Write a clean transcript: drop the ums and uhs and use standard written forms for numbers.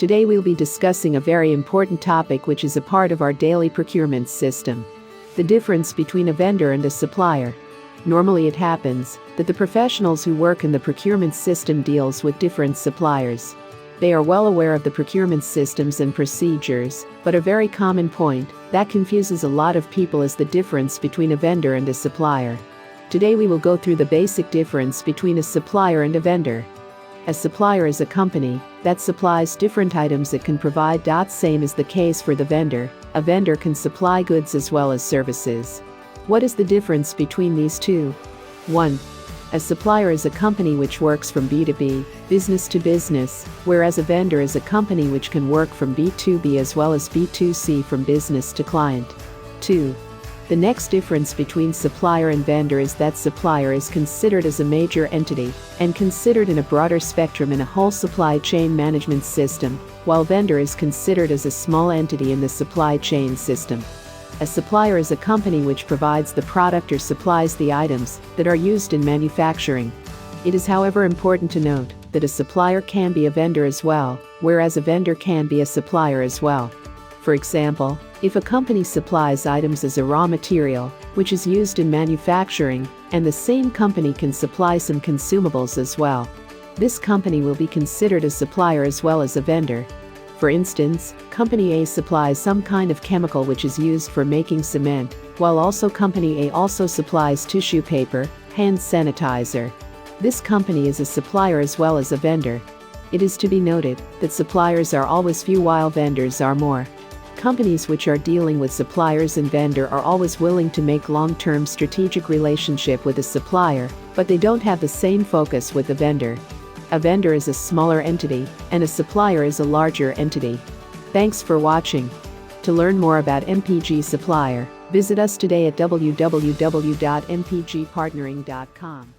Today we'll be discussing a very important topic which is a part of our daily procurement system. The difference between a vendor and a supplier. Normally it happens that the professionals who work in the procurement system deals with different suppliers. They are well aware of the procurement systems and procedures, but a very common point that confuses a lot of people is the difference between a vendor and a supplier. Today we will go through the basic difference between a supplier and a vendor. A supplier is a company that supplies different items it can provide. Same is the case for the vendor. A vendor can supply goods as well as services. What is the difference between these two? 1. A supplier is a company which works from B2B, business to business, whereas a vendor is a company which can work from B2B as well as B2C, from business to client. 2. The next difference between supplier and vendor is that supplier is considered as a major entity and considered in a broader spectrum in a whole supply chain management system, while vendor is considered as a small entity in the supply chain system. A supplier is a company which provides the product or supplies the items that are used in manufacturing. It is, however, important to note that a supplier can be a vendor as well, whereas a vendor can be a supplier as well. For example, if a company supplies items as a raw material, which is used in manufacturing, and the same company can supply some consumables as well, this company will be considered a supplier as well as a vendor. For instance, Company A supplies some kind of chemical which is used for making cement, while also Company A also supplies tissue paper, hand sanitizer. This company is a supplier as well as a vendor. It is to be noted that suppliers are always few while vendors are more. Companies which are dealing with suppliers and vendor are always willing to make long-term strategic relationship with a supplier, but they don't have the same focus with the vendor. A vendor is a smaller entity, and a supplier is a larger entity. Thanks for watching. To learn more about MPG Supplier, visit us today at www.mpgpartnering.com.